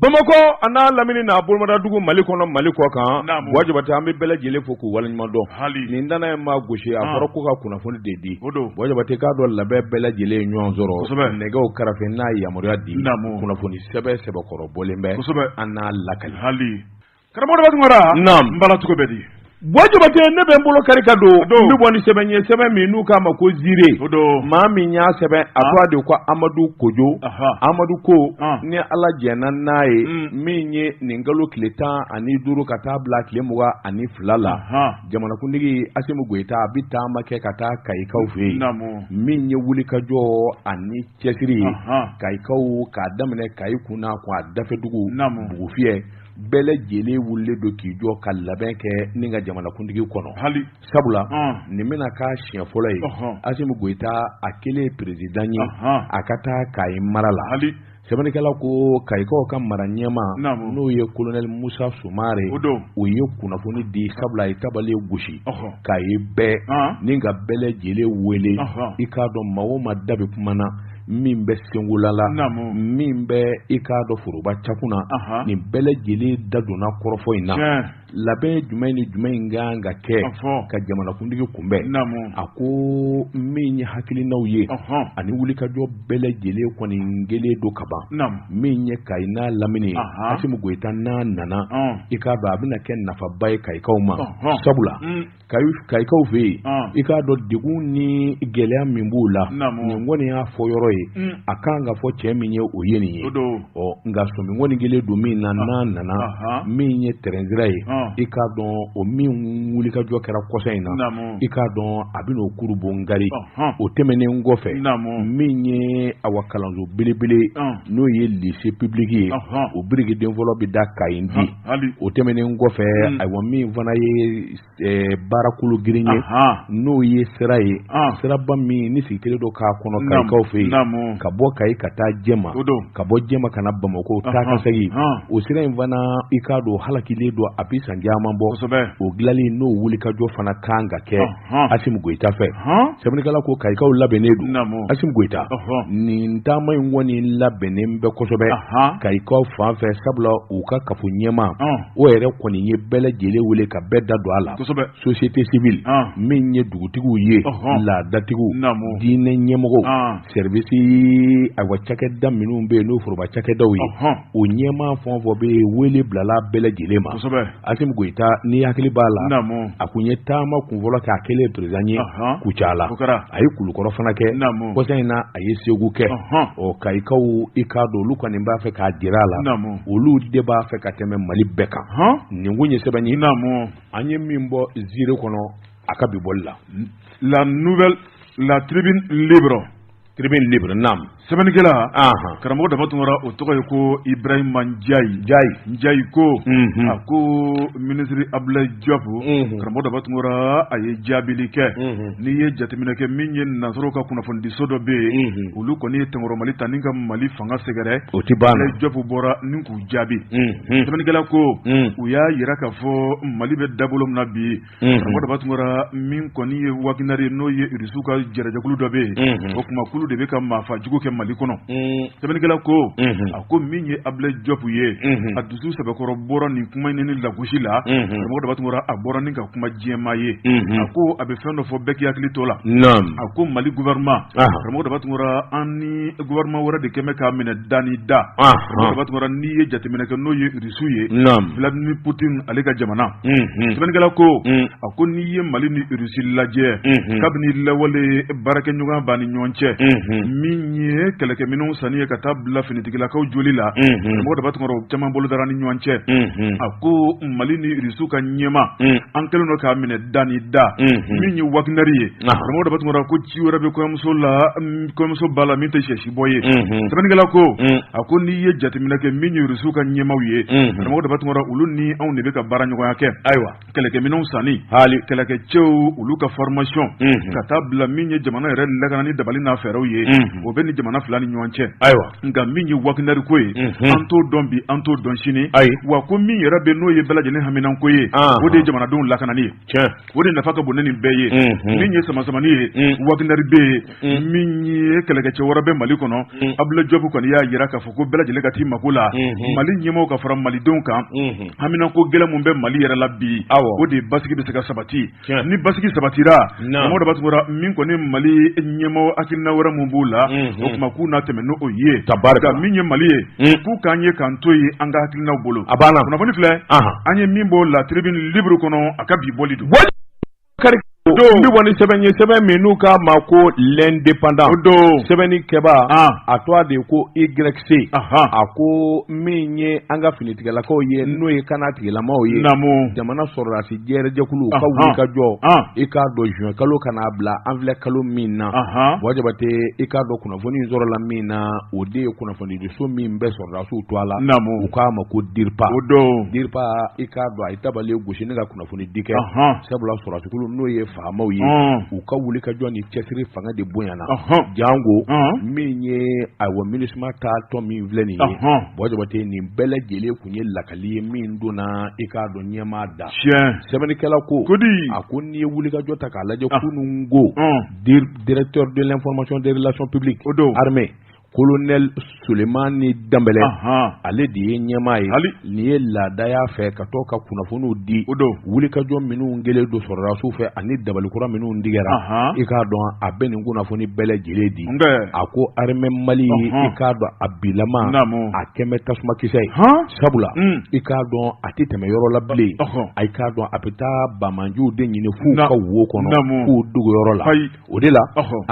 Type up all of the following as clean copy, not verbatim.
Bamako ana lamini na bolmada dugu Mali kɔnɔ Mali kɔ kan wajibati an bɛ bɛɛ lajɛlen fo k'u waleɲuman dɔn nin dana ma gosi a fɔra ko ka kunnafoni de di wajibati k'a dɔn labɛn bɛɛ lajɛlen ɲɔgɔn sɔrɔ nɛgɛw karafe n'a yamaruya di kunnafoni sɛbɛ sɛbɛkɔrɔ bɔlen bɛ an n'a lakali karamɔgɔ Batungara n bala cogo bɛ di wajibati ne bɛ n bolo kari ka don n bɛ bɔ ni sɛbɛn ye sɛbɛn min n'u k'a ma ko ziire maa min y'a sɛbɛn a tɔgɔ de ko Amadu Kojo Amadu ko ni Ala jɛna n'a ye min ye nin kalo tile 15 ka taa bila tile 22 la jamanakuntigi Asimu Goyita a bɛ taama kɛ ka taa Kayikaw fɛ yen min ye wulikajɔ ani cɛsiri ye Kayikaw k'a daminɛ Kayi kunna a dafɛdugu Bugufiyɛ bɛɛ lajɛlen wulilen don k'i jɔ ka labɛn kɛ ni ka jamanakuntigi kɔnɔ sabula nin bɛna k'a siɲɛ fɔlɔ ye Asimu Goyita a kɛlen président ye a ka taa Kayi mara la sɛbɛnnikɛla ko Kayikaw ka mara ɲɛma n'o ye colonel Musa Sumare o ye kunnafoni di sabula a ye tabale gosi Kayi bɛɛ ni ka bɛɛ lajɛlen wele i k'a dɔn maa o maa da bɛ kuma na min bɛ sengulala min bɛ i k'a dɔn foroba cakuna nin bɛɛ lajɛlen da donna kɔrɔfɔ in na labɛn jumɛn ni jumɛn in kan ka kɛ ka jamanakuntigi kunbɛn a ko min ye hakilinaw ye ani wulikajɔ bɛɛ lajɛlen kɔni gɛlɛn don ka ban min ye Kayi n'a lamini Asimu Goyita n'a nana i k'a dɔn a bɛna kɛ nafaba ye Kayikaw ma sabula Kayikaw fɛ yen i k'a dɔn degun ni gɛlɛya min b'u la nin kɔni y'a fɔ yɔrɔ ye a kan ka fɔ cɛ min ye o ye nin ye nka sɔmi kɔni gɛlɛn don min na n'a nana min ye terrain ye i k'a dɔn o min wulikajɔ kɛra kɔsa in na i k'a dɔn a bɛ n'o kuru bɔ ngari o tɛmɛnen kɔfɛ min ye awa kalanso belebele n'o ye lycée public ye o birigiden fɔlɔ bɛ da Kayi di o tɛmɛnen kɔfɛ ayiwa min fana ye baarakolo girin ye n'o ye sira ye siraba min ni sigi kelen dɔ k'a kɔnɔ Kayikaw fɛ yen ka bɔ Kayi ka taa Jɛma ka bɔ Jɛma ka na Bamako taa ka segin o sira in fana i k'a dɔn halakilen don a bɛ san caman bɔ o dilanli n'o wulikajɔ fana kan ka kɛ Asimu Goyita fɛ sɛbɛnnikɛla ko Kayikaw labɛnnen don Asimu Goyita nin taama in kɔni labɛnnen bɛ kosɛbɛ Kayikaw fan fɛ sabula u ka kafo ɲɛma o yɛrɛ kɔni ye bɛɛ lajɛlen wele ka bɛɛ da don a la société civile min ye dugutigiw ye laadatigiw diinɛ ɲɛmɔgɔw service awa cakɛda minnu bɛ yen n'o foroba cakɛdaw ye o ɲɛma fɛn o fɛn bɛ yen wele bilala bɛɛ lajɛlen ma Asimu Goyita ni hakili b'a la a kun ye taama kunfɔlɔ kɛ a kɛlen président ye Kucala a ye Kulukɔrɔ fana kɛ kɔsa in na a ye Segu kɛ Kayikaw i k'a dɔn olu kɔni b'a fɛ k'a jira a la olu de b'a fɛ ka tɛmɛ Mali bɛɛ kan nin kun ye sɛbɛn ye an ye min bɔ ziiri kɔnɔ a ka bi bɔli la la tribune libre sɛbɛnnikɛla karamɔgɔ Damatungara o tɔgɔ ye ko Ibrahima Njayi ko a ko ministre Abdoulaye Diop karamɔgɔ Damatungara a ye jaabili kɛ n'i ye jateminɛ kɛ min ye nansaraw ka kunnafonidiso dɔ bɛ yen olu kɔni ye Tɛnkɔrɔ Mali ta ni ka Mali fanga sɛgɛrɛ o tɛ ban Abdoulaye Diop bɔra ni k'u jaabi sɛbɛnnikɛla ko u y'a yira k'a fɔ Mali bɛ dabolo min na bi karamɔgɔ Damatungara min kɔni ye wakinari n'o ye Irisiw ka jɛrɛjɛkulu dɔ bɛ yen o kuma kulu de bɛ ka maafa jugu kɛ Mali kɔnɔ sɛbɛnnikɛla ko a ko min ye Abdoulaye Diop ye a dusu sɛbɛkɔrɔ bɔra nin kuma in ni lagosi la karamɔgɔ Damatungara a bɔra ni ka kuma jɛma ye a ko a bɛ fɛn dɔ fɔ bɛɛ k'i hakili to la a ko Mali gouvernement karamɔgɔ Damatungara an ni gouvernement wɛrɛ de kɛmɛ k'a minɛ da ni da karamɔgɔ Damatungara n'i ye jateminɛ kɛ n'o ye Irisiw ye Vladimir Poutine ale ka jamana sɛbɛnnikɛla ko a ko n'i ye Mali ni Irisi lajɛ kabini lawale baarakɛɲɔgɔn b'a ni ɲɔgɔn cɛ min ye kɛlɛkɛminɛnw sanni ye ka taa bila finitigilakaw joli la karamɔgɔ Damatungara caman bolo dara ni ɲɔgɔn cɛ a ko Mali ni Irisiw ka ɲɛma an kɛlen don k'a minɛ da ni da min ye wakinari ye karamɔgɔ Damatungara ko ci wɛrɛ bɛ kɔɲɔmuso ba la min tɛ sɛsi bɔ ye sɛbɛnnikɛla ko a ko n'i ye jateminɛ kɛ min ye Irisiw ka ɲɛmaw ye karamɔgɔ Damatungara olu ni anw de bɛ ka baara ɲɔgɔnya kɛ ayiwa kɛlɛkɛminɛnw sanni kɛlɛkɛcɛw olu ka formation ka taa bila min ye jamana yɛrɛ lakana ni dabali n'a fɛɛrɛw ye o bɛ ni jamana jamana fila ni ɲɔgɔn cɛ ayiwa nka min ye wakinari ko ye an t'o dɔn bi an t'o dɔn sini wa ko min yɛrɛ bɛ n'o ye bɛɛ lajɛlen haminan ko ye o de ye jamanadenw lakanani ye o de nafa ka bon ne nin bɛɛ ye min ye samasamani ye wakinari bɛ ye min ye kɛlɛkɛcɛ wɛrɛ bɛ Mali kɔnɔ Abdoulaye Diop kɔni y'a yira k'a fɔ ko bɛɛ lajɛlen ka t'i mako la Mali ɲɛmɔgɔw ka fara malidenw kan haminan ko gɛlɛn mun bɛ Mali yɛrɛ la bi o de basigi bɛ se ka sabati ni basigi sabatira mɔgɔ dɔ b'a tugura min kɔni Mali ɲɛmɔgɔ hakilina wɛrɛ mun b'u la o kuma k'u na tɛmɛ n'o ye tabarika min ye Mali ye k'u k'an ye k'an to ye an ka hakilinaw bolo a banna kunnafoni filɛ an ye min b'o la tribune libre kɔnɔ a ka bi bɔli don Ndi wani sɛbɛn min n'u k'a ma ko l'indépendant sɛbɛnni kɛba a tɔgɔ de ko YC a ko min ye an ka finitigɛlakaw ye n'o ye kana tigilamaw ye jamana sɔrɔdasi jɛrɛjɛkulu ka wuli ka jɔ i k'a dɔn juin kalo ka n'a bila an filɛ kalo min na Jabate i k'a dɔn kunnafoni in sɔrɔla min na o de ye kunnafoni di so min bɛ sɔrɔdasiw to a la u k'a ma ko DIRPA i k'a dɔn a ye tabali gosi ne ka kunnafoni di kɛ sabula sɔrɔdasikulu n'o ye faamaw ye u ka wuli ka jɔ ni cɛsiri fanga de bonyana jango min ye ayiwa MINUSMA ta tɔn min filɛ nin ye Jabate nin bɛɛ lajɛlen kun ye lakali ye min donna i k'a dɔn ɲɛmaa da sɛbɛnnikɛla ko a ko n'i ye wuli ka jɔ ta k'a lajɛ kunun go directeur de l'information des relations publiques armée Colonel Sulemani Dambele ale de ye ɲɛmaa ye nin ye laada y'a fɛ ka to ka kunnafoniw di wulikajɔ minnu gɛlɛn don sɔrɔdasiw fɛ ani dabalikura minnu digɛra i k'a dɔn a bɛ nin kunnafoni bɛɛ lajɛlen di a ko armée Mali i k'a dɔn a bilama a kɛmɛ tasuma kisɛ ye sabula i k'a dɔn a tɛ tɛmɛ yɔrɔ la bilen a k'a dɔn a bɛ taa bamanjuw de ɲini f'u ka wo kɔnɔ f'u dogo yɔrɔ la o de la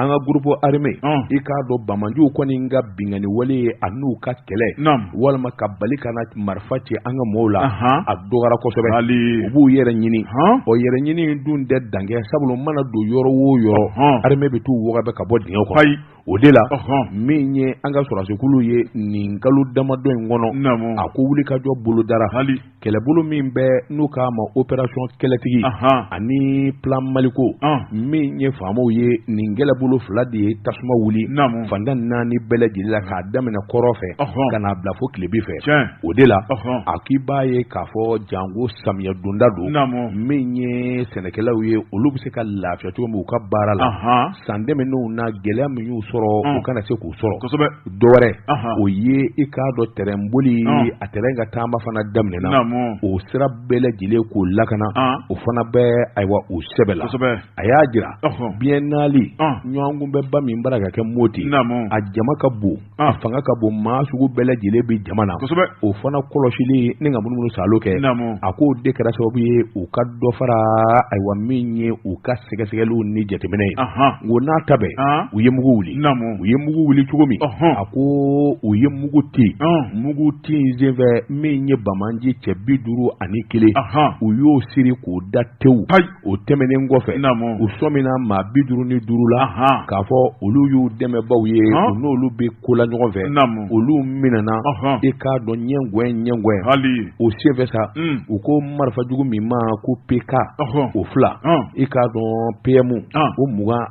an ka groupe armée i k'a dɔn bamanjuw kɔni ka bingani wale a n'u ka kɛlɛ walima ka bali kana marifa ci an ka mɔɔw la a dɔgɔra kosɛbɛ u b'u yɛrɛ ɲini o yɛrɛ ɲini dun tɛ dankɛ sabula mana don yɔrɔ o yɔrɔ armée bɛ t'u wagabɛ ka bɔ dingɛ kɔnɔ o de la min ye an ka sɔrɔdasikulu ye nin kalo damadɔ in kɔnɔ a ko wuli ka jɔ bolo dara kɛlɛbolo min bɛ n'u k'a ma opération kɛlɛtigi ani plan Maliko min ye faamaw ye nin kɛlɛbolo fila de ye tasuma wuli fanda 4 bɛɛ lajɛlen la k'a daminɛ kɔrɔ fɛ ka n'a bila fo tilebin fɛ o de la a k'i b'a ye k'a fɔ jango samiya donda don min ye sɛnɛkɛlaw ye olu bɛ se ka lafiya cogo min u ka baara la san dɛmɛnenw na gɛlɛya min y'u sɔrɔ u kana se k'u sɔrɔ dɔwɛrɛ o ye i k'a dɔn terrain boli a terrain ka taama fana daminɛna o sira bɛɛ lajɛlen k'o lakana o fana bɛ ayiwa o sɛbɛ la a y'a jira biennale ɲɔgɔnkun bɛ ba min bara ka kɛ Moti a jama ka bon a fanga ka bon maa sugu bɛɛ lajɛlen bɛ jama na o fana kɔlɔsili ni ka munumunu salo kɛ a k'o de kɛra sababu ye u ka dɔ fara ayiwa min ye u ka sɛgɛsɛgɛliw ni jateminɛ ye ngo n'a ta bɛɛ u ye mugu wuli u ye mugu wuli cogo min a ko u ye mugu ten senfɛ min ye bamanji cɛ 51 u y'o siri k'o da tewu o tɛmɛnen kɔfɛ u sɔmina maa 55 la k'a fɔ olu y'u dɛmɛbaw ye u n'olu bɛ ko la ɲɔgɔn fɛ olu minɛna i k'a dɔn ɲɛngwɛn o senfɛ sa u ko marifa jugu min ma ko PK o 2 i k'a dɔn PM o 21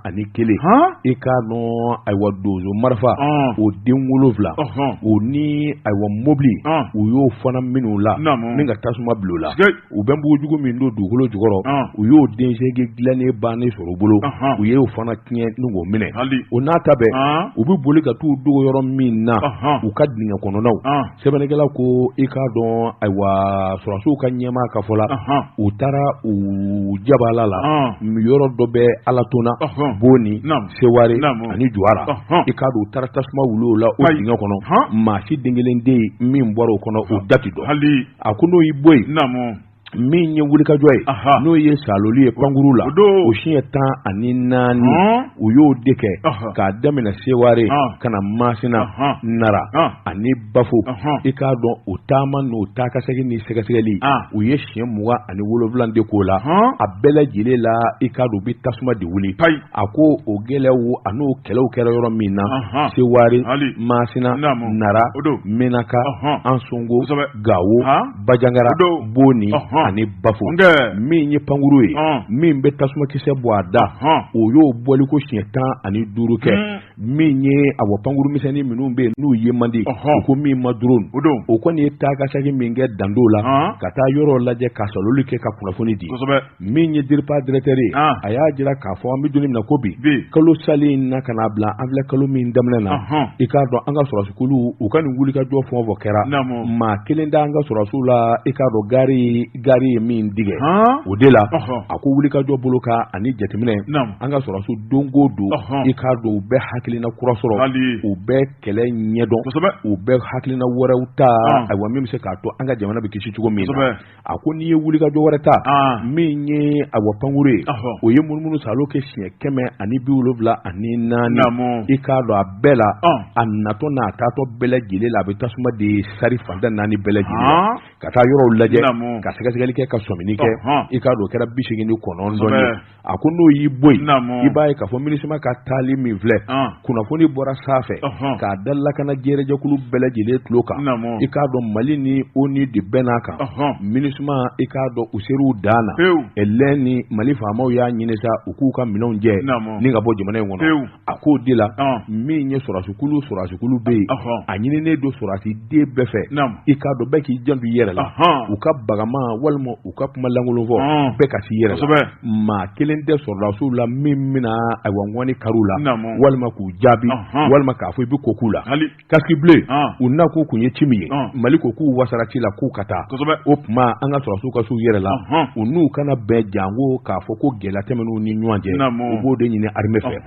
i k'a dɔn ayiwa dozo marifa o den 7 o ni ayiwa mobili u y'o fana minnu la min ka tasuma bilo la u bɛ bugujugu min don dugukolo jukɔrɔ u y'o densegi dilannen bannen sɔrɔ u bolo u y'o fana tiɲɛ ni k'o minɛ o n'a ta bɛɛ u bɛ boli ka t'u dogo yɔrɔ min na u ka dingɛ kɔnɔnaw sɛbɛnnikɛla ko i k'a dɔn ayiwa sɔrɔdasiw ka ɲɛmaa ka fɔ la u taara u jabala la yɔrɔ dɔ bɛ Alatona Boni Seware ani Juwara i k'a dɔn u taara tasuma wuli o la o dingɛ kɔnɔ maa si den kelen den min bɔra o kɔnɔ o dati dɔn a ko n'o y'i bɔ yen min ye wulikajɔ ye n'o ye saloli ye pankuru la o siɲɛ 14 u y'o de kɛ k'a daminɛ Seware kana Masina Nara ani Bafo i k'a dɔn o taama n'o taakasegin ni sɛgɛsɛgɛli u ye siɲɛ 27 de k'o la a bɛɛ lajɛlen la i k'a dɔn u bɛ tasuma de wuli a ko o gɛlɛyaw a n'o kɛlɛw kɛra yɔrɔ min na Seware Masina Nara Menaka Ansongo Gawo Bajangara Boni ani Bafo min ye pankuru ye min bɛ tasuma kisɛ bɔ a da o y'o bɔli ko siɲɛ 15 kɛ min ye awo panguru misɛnnin minnu bɛ n'u ye man di ko min ma drone o kɔni ye taa ka segin min kɛ dando la ka taa yɔrɔ lajɛ ka sɔrɔli kɛ ka kunnafoni di min ye DIRPA directeur ye a y'a jira k'a fɔ an bɛ don min na ko bi kalo sali in na ka n'a bila an filɛ kalo min daminɛ na i k'a dɔn an ka sɔrɔsikulu u ka nin wulikajɔ fɛn o fɛn kɛra maa kelen da an ka sɔrɔsiw la i k'a dɔn gari ye min digɛ o de la a ko wulikajɔ bolo ka ani jateminɛ an ka sɔrɔsiw don o don i k'a dɔn u bɛɛ hakilina kura sɔrɔ u bɛɛ kɛlɛ ɲɛdɔn u bɛɛ hakilina wɛrɛw ta ayiwa min bɛ se k'a to an ka jamana bɛ kisi cogo min na a ko n'i ye wulikajɔ wɛrɛ ta min ye awa pankuru ye o ye munumunu salo kɛ siɲɛ 174 i k'a dɔn a bɛɛ la a natɔ n'a taatɔ bɛɛ lajɛlen la a bɛ tasuma de sari fanda 4 bɛɛ lajɛlen ka taa yɔrɔw lajɛ ka sɛgɛsɛgɛli kɛ ka sɔmini kɛ i k'a dɔn o kɛra 89 a ko n'o y'i bɔ yen i b'a ye k'a fɔ MINUSMA ka taali min filɛ kunnafoni bɔra sanfɛ k'a da lakana jɛrɛjɛkulu bɛɛ lajɛlen tulo kan i k'a dɔn Mali ni ONU de bɛɛ n'a kan MINUSMA i k'a dɔn u ser'u dan na ɛlɛn ni Mali faamaw y'a ɲini sa u k'u ka minɛnw jɛ ni ka bɔ jamana in kɔnɔ a k'o de la min ye sɔrɔsikulu bɛ yen a ɲininen don sɔrɔsiden bɛɛ fɛ i k'a dɔn bɛɛ k'i janto i yɛrɛ la u ka bagama walima u ka kuma lankolon fɔ bɛɛ ka s'i yɛrɛ la maa kelen tɛ sɔrɔdasiw la min bɛna ayiwa ŋɔni kariw la walima k'u jaabi walima k'a fɔ i bɛ ko k'u la casque bleu u na ko kun ye ci min ye Mali ko k'u wasara ci la k'u ka taa o tuma an ka sɔrɔdasiw ka s'u yɛrɛ la u n'u kana bɛn jango k'a fɔ ko gɛlɛya tɛmɛn'u ni ɲɔgɔn cɛ u b'o de ɲini armée fɛ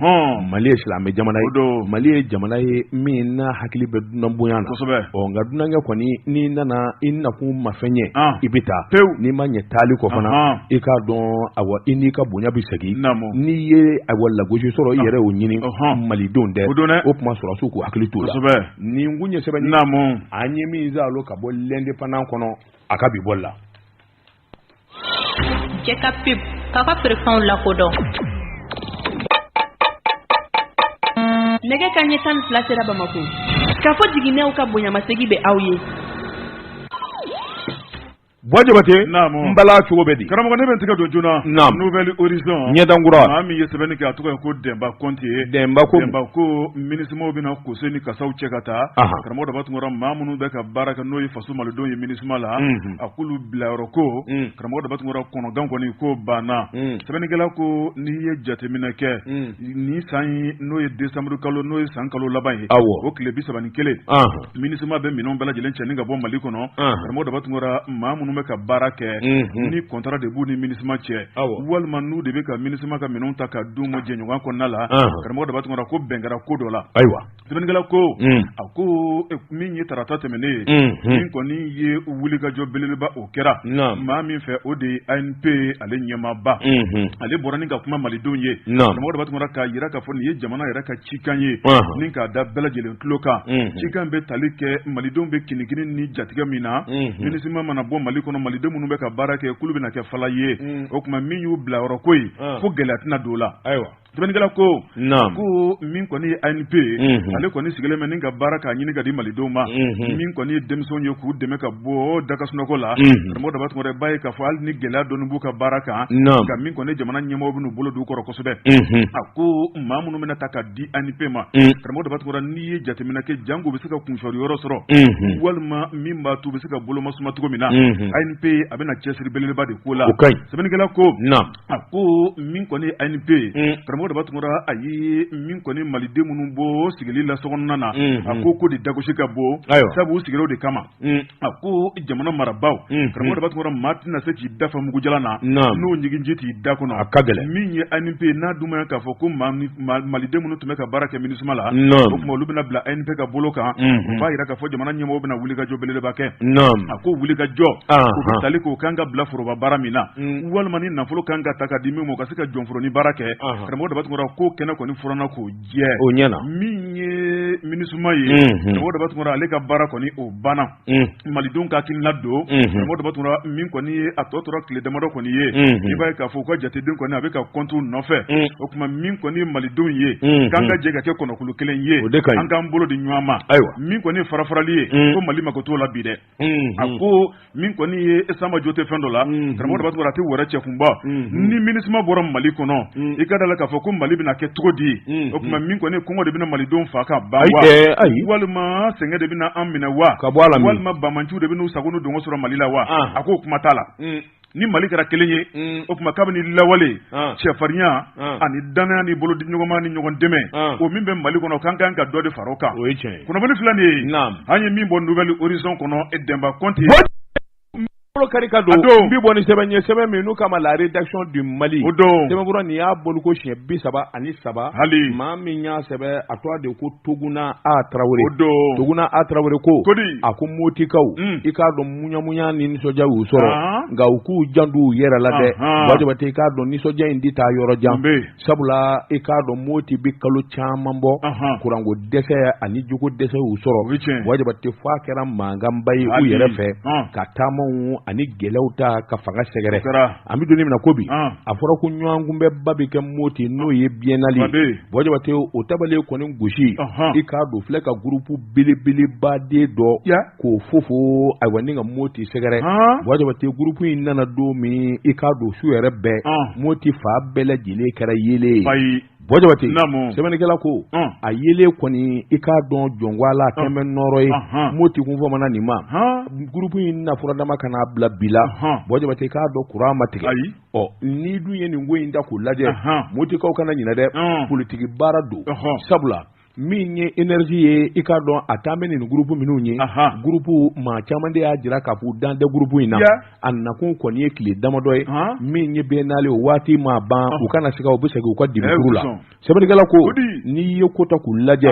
Mali ye silamɛ jamana ye Mali ye jamana ye min n'a hakili bɛ dunan bonya na nka dunankɛ kɔni n'i nana i nakun ma fɛn ye i bɛ taa n'i ma ɲɛ taali kɔ fana i k'a dɔn awa i n'i ka bonya bɛ segin n'i ye awa lagosi sɔrɔ i yɛrɛ y'o ɲini malidenw dɛ o tuma sɔrɔsiw k'u hakili t'o la nin kun ye sɛbɛnni an ye min zalo ka bɔ l'indépendant kɔnɔ a ka bi bɔli la cɛ ka pib k'a ka feerefɛnw lakodɔn nɛgɛ kanɲɛ 12 sera Bamako k'a fɔ jiginɛw ka bonyamasegi bɛ aw ye Boy Jabate mbala cogo bɛ di karamɔgɔ ne bɛ tigɛ don joona Nouvelle Horizon ɲɛdankura maa min ye sɛbɛnni kɛ a tɔgɔ ye ko Demba Konte Demba ko MINUSMA bɛna kose ni kasaw cɛ ka taa karamɔgɔ daba tun maa minnu bɛ ka baara kɛ n'o ye faso malidenw ye MINUSMA la a k'olu bilayɔrɔ ko karamɔgɔ daba tun kɔnɔgan kɔni ko banna sɛbɛnnikɛla ko n'i ye jateminɛ kɛ ni san n'o ye décembre kalo n'o ye san kalo laban ye o tile 31 MINUSMA bɛ minɛnw bɛɛ lajɛlen cɛ ni ka bɔ Mali kɔnɔ karamɔgɔ daba tun maa minnu bɛ ka baara kɛ ni contrat de b'u ni MINUSMA cɛ walima n'u de bɛ ka MINUSMA ka minɛnw ta ka d'u ma jɛɲɔgɔn kɔnɔna la karamɔgɔ daba tun ko bɛn kɛra ko dɔ la sɛbɛnnikɛla ko a ko min ye tarata tɛmɛnen ye min kɔni ye wulikajɔ belebeleba o kɛra maa min fɛ o de ye ANP ale ɲɛmaaba ale bɔra ni ka kuma malidenw ye karamɔgɔ daba tun k'a jira k'a fɔ nin ye jamana yɛrɛ ka cikan ye ni k'a da bɛɛ lajɛlen tulo kan cikan bɛ tali kɛ malidenw bɛ kinikini ni jatigɛ min na MINUSMA mana bɔ Mali kɔnɔ malidenw minnu bɛ ka baara kɛ kulu bɛna kɛ fala ye o tuma min y'u bila yɔrɔ ko ye fo gɛlɛya tɛna don o la sɛbɛnnikɛla ko min kɔni ye ANP ale kɔni sigilen bɛ ni ka baara k'a ɲini ka di malidenw ma min kɔni ye denmisɛnw ye k'u dɛmɛ ka bɔ dakasunɔgɔ la karamɔgɔ daba tun b'a ye k'a fɔ hali ni gɛlɛya dɔɔni b'u ka baara kan nka min kɔni jamana ɲɛmɔgɔw bɛ n'u bolo d'u kɔrɔ kosɛbɛ a ko maa minnu bɛna ta ka di ANP ma karamɔgɔ daba tun n'i ye jateminɛ kɛ jango bɛ se ka kunfɛri yɔrɔ sɔrɔ walima min b'a to bɛ se ka bolomasuma cogo min na ANP a bɛna cɛsiri belebeleba de ko la sɛbɛnnikɛla ko a ko min kɔni ye ANP karamɔgɔ daba tun a ye min kɔni maliden minnu bɔ sigili la sokɔnɔna na a ko de dagosi ka bɔ sabu u sigiraw de kama a ko jamana marabaw karamɔgɔ daba tun maa tɛna se k'i dafa mugujala na n'o ɲiginji t'i da kɔnɔ a ka gɛlɛn min ye ANP n'a dumaya k'a fɔ ko maliden minnu tun bɛ ka baara kɛ MINUSMA la o tuma olu bɛna bila ANP ka bolo kan u b'a jira k'a fɔ jamana ɲɛmɔgɔw bɛna wulikajɔ belebeleba kɛ a ko wulikajɔ u bɛ tali k'o kan ka bila foroba baara min na walima ni nafolo kan ka ta ka di min ma o ka se ka jɔnforoni baara kɛ karamɔgɔ daba tun ko kɛnɛ kɔni furanna k'o jɛ o ɲɛna min ye minisuma ye o de batungura ale ka bara kɔni o bana malidenw ka kin ladon o de batungura min kɔni ye a tɔ tora tile damadɔ kɔni ye i b'a ye k'a fɔ ka jateden kɔni a bɛ ka compte nɔfɛ o kuma min kɔni ye malidenw ye k'an ka jɛ ka kɛ kɔnɔkulu kelen ye an k'an bolo di ɲɔgɔn ma min kɔni ye farafarali ye ko Mali mako t'o la bi dɛ a ko min kɔni ye Esama jo tɛ fɛn dɔ la karamɔgɔ de batungura a tɛ wɛrɛ cɛkunba ni minisuma bɔra Mali kɔnɔ i ka da la k'a fɔ ko Mali bɛna kɛ cogo di o kuma min kɔni kɔngɔ de bɛna malidenw fa ka ban wa walima sɛgɛn de bɛna an minɛ wa walima bamanciw de bɛna u sago n'u dongo sɔrɔ Mali la wa a ko kuma t'a la ni Mali kɛra kelen ye o kuma kabini lawale cɛfarinya ani danaya ni bolo di ɲɔgɔnma ni ɲɔgɔn dɛmɛ o min bɛ Mali kɔnɔ k'an kan ka dɔ de fara o kan kunnafoni fila nin ye an ye min bɔ Nouvelle Horizon kɔnɔ Demba Conte Karika don bi bɔ ni sɛbɛn min n'u kama la rédaction du Mali o don sɛbɛnkɔrɔ nin y'a bolo ko siɲɛ 37 hali maa min y'a sɛbɛn a tɔgɔ de ko Tuguna A Traoré o don Tuguna A Traoré ko a ko motikaw i k'a dɔn muɲamuɲa ni nisɔndiya y'u sɔrɔ nka u k'u janto u yɛrɛ la dɛ wajibate i k'a dɔn nisɔndiya in di taa yɔrɔ jan sabula i k'a dɔn moti bi kalo caman bɔ kuranko dɛsɛ ani jogo dɛsɛ y'u sɔrɔ wajibate fɔ a kɛra mankanba ye u yɛrɛ fɛ ka taamaw ani gɛlɛyaw ta ka fanga sɛgɛrɛ an bɛ don min na ko bi a fɔra ko ɲɔgɔnkunbɛba bɛ kɛ moti n'o ye biennale wajibate o tabale kɔni gosi i k'a don filɛ ka groupe belebelebaden dɔ k'o fofo ayiwa ni ka moti sɛgɛrɛ wajibate groupe in nana don min i k'a don su yɛrɛ bɛɛ moti fa bɛɛ lajɛlen kɛra yeelen Bɔjabati sɛbɛnnikɛla ko a yelen kɔni i k'a dɔn jɔnwala kɛmɛ nɔrɔ ye moti kun fɔ mana nin ma groupe in na fura dama kana bila bila Bɔjabati k'a dɔn courant ma tigɛ ni dun ye nin ko in da k'o lajɛ motikaw kana ɲinɛ dɛ politique baara don sabula min ye énergie ye i k'a dɔn a taa bɛ nin groupe minnu ye groupe maa caman de y'a jira k'a fɔ dan tɛ groupe in na a nakun kɔni ye tile damadɔ ye min ye biennale o waati ma ban u kana se ka u bɛ segin u ka dibikuru la sɛbɛnnikɛla ko n'i ye ko ta k'u lajɛ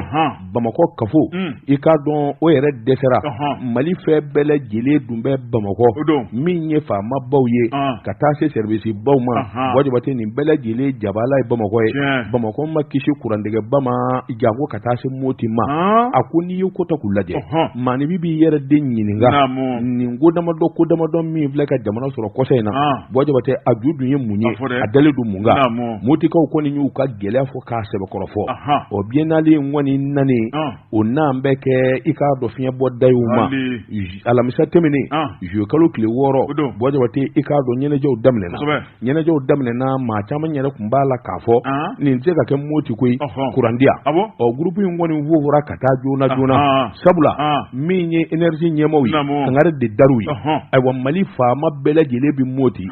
Bamakɔ kafo i k'a dɔn o yɛrɛ dɛsɛra Mali fɛ bɛɛ lajɛlen dun bɛ Bamakɔ min ye faamabaw ye ka taa se service baw ma wajibate nin bɛɛ lajɛlen jabala ye Bamakɔ ye Bamakɔ ma kisi kurandɛgɛba ma jango ka taa se moti ma a ko n'i ye ko ta k'u lajɛ maani b'i yɛrɛ den ɲininka nin ko damadɔ min filɛ ka jamana sɔrɔ kɔsɛ in na Bɔjabate a ju dun ye mun ye a dalen don mun kan motikaw kɔni y'u ka gɛlɛya fɔ k'a sɛbɛkɔrɔ fɔ o biennale in kɔni nani o n'an bɛ kɛ i k'a dɔn fiɲɛ bɔ dayiw ma alamisa tɛmɛnen juillet kalo tile 6 Bɔjabate i k'a dɔn ɲɛnajɛw daminɛna maa caman yɛrɛ tun b'a la k'a fɔ nin tɛ ka kɛ moti koyi kurandiya groupe in kɔni fofora ka taa joona sabula min ye énergie ɲɛmaw ye kangari de daru ye ayiwa Mali faama bɛɛ lajɛlen bi moti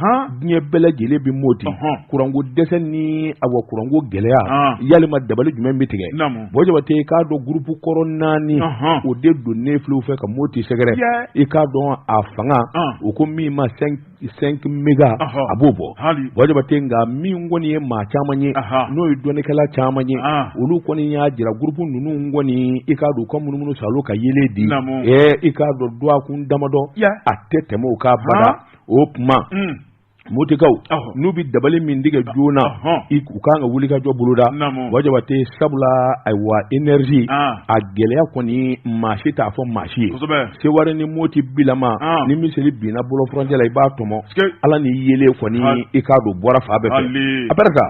diɲɛ bɛɛ lajɛlen bi moti kuranko dɛsɛ ni ayiwa kuranko gɛlɛya yalima dabali jumɛn bɛ tigɛ Bɔjabate i k'a dɔn groupe kɔrɔ 4 o de donnen filɛ fɛ ka moti sɛgɛrɛ i k'a dɔn a fanga o ko min ma 5 méga a b'o bɔ Bɔjabate nka min kɔni ye maa caman ye n'o ye dɔnnikɛla caman ye olu kɔni y'a jira groupe ninnu kɔni i k'a dɔn ka munumunu salo ka yelen di i k'a dɔn duwakun damadɔ a tɛ tɛmɛ o k'a bada o tuma motikaw n'u bi dabali min tigɛ joona u kan ka wuli ka jɔ boloda Bɔjabate sabula ayiwa énergie a gɛlɛya kɔni maa si t'a fɔ maa si ye sewari ni moti bilama ni miseli binna bolo frontière la i b'a tɔmɔ ala ni yelen kɔni i k'a dɔn bɔra fa bɛɛ fɛ a barika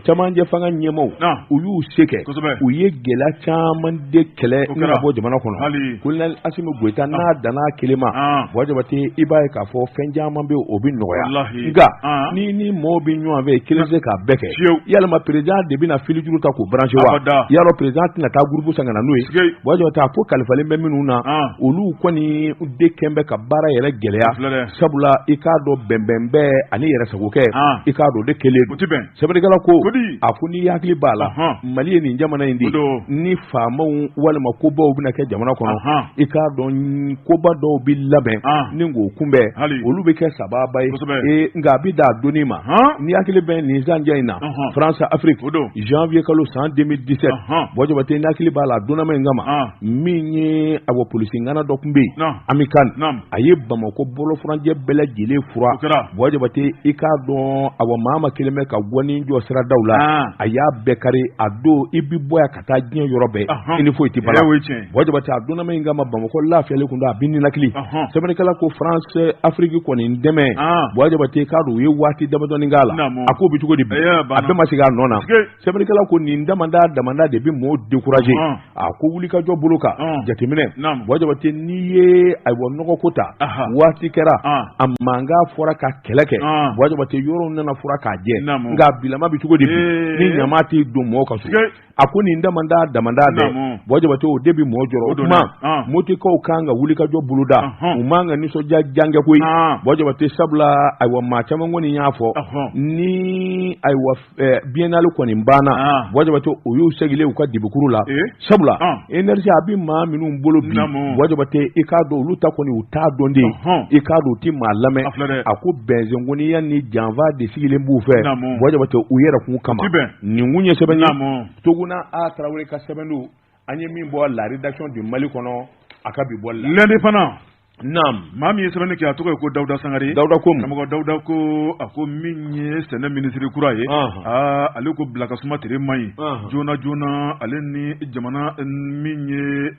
camancɛ fanga ɲɛmaw u y'u se kɛ u ye gɛlɛya caman de kɛlɛ ka bɔ jamana kɔnɔ Colonel Assimi Goïta n'a danna kelen ma Bɔjabate i b'a ye k'a fɔ fɛn caman bɛ o bi nɔgɔya ni mɔgɔw bɛ ɲɔgɔn fɛ kelen se k'a bɛɛ kɛ yalima président de bɛna fili juru ta k'o branché wa yalɔ président tɛna taa groupe san ka na n'o ye Bɔjabate a ko kalifalen bɛ minnu na olu kɔni de kɛn bɛ ka baara yɛrɛ gɛlɛya sabula i k'a dɔn bɛnbɛn bɛɛ ani yɛrɛsagokɛ i k'a dɔn de kelen don sɛbɛnnikɛla ko a ko n'i hakili b'a la Mali ye nin jamana in de ni faamaw walima kobaw bɛna kɛ jamana kɔnɔ i k'a dɔn koba dɔw bɛ labɛn ni k'o kunbɛn olu bɛ kɛ sababa ye nka bi da doni ma ni hakili bɛ nin zanja in na France Afrique janvier kalo san 2017 bɔ jabate ni hakili b'a la donama in kama min ye awɔ polisi ngana dɔ kun bɛ yen Amikan a ye Bamako bolofuranjɛ bɛɛ lajɛlen fura bɔ jabate i k'a dɔn awɔ maa ma kelen bɛ ka gɔni jɔ siradaw la a y'a bɛɛ kari a don i bi bɔ yan ka taa diɲɛ yɔrɔ bɛɛ i ni foyi tɛ bala bɔ jabate a donama in kama Bamako lafiyalen kun don a bi ninakili sɛbɛnnikɛla ko France Afrique kɔni dɛmɛ bɔ jabate k'a don u ye waati damadɔni k'a la a ko bi cogo di bi a bɛɛ ma se k'a nɔ na sɛbɛnnikɛla ko nin damanda de bi mɔɔw décourager a ko wuli ka jɔ bolo kan jateminɛ bɔ jabate n'i ye ayiwa nɔgɔ ko ta waati kɛra a mankan fɔra ka kɛlɛ kɛ bɔ jabate yɔrɔw nana fɔra k'a jɛ nka bilama bi cogo di bi ni ɲama tɛ don mɔgɔ ka so a ko nin damanda dɛ bɔ jabate o de bi mɔɔ jɔrɔ o tuma motikaw kan ka wuli ka jɔ boloda u man ka nisɔndiya jan kɛ koyi bɔ jabate sabula ayiwa maa caman kɔni y'a fɔ ni ayiwa biennale kɔni banna bɔ jabate o y'u segilen u ka dibukuru la sabula énergie a bi maa minnu bolo bi bɔ jabate i k'a dɔn olu ta kɔni u t'a dɔn de i k'a dɔn u ti maa lamɛn a ko bɛnzɛnkoniya ni janfa de sigilen b'u fɛ bɔ jabate u yɛrɛ kun kama nin kun ye sɛbɛn ye Toguna a Tarawele ka sɛbɛn don an ye min bɔ la rédaction du Mali kɔnɔ a ka bi bɔli la l'indépendant maa min ye sɛbɛnni kɛ a tɔgɔ ye ko Dawuda Sangare karamɔgɔ Dawuda ko a ko min ye sɛnɛ minisiri kura ye ale ko bila ka suma tere man ɲi joona ale ni jamana min ye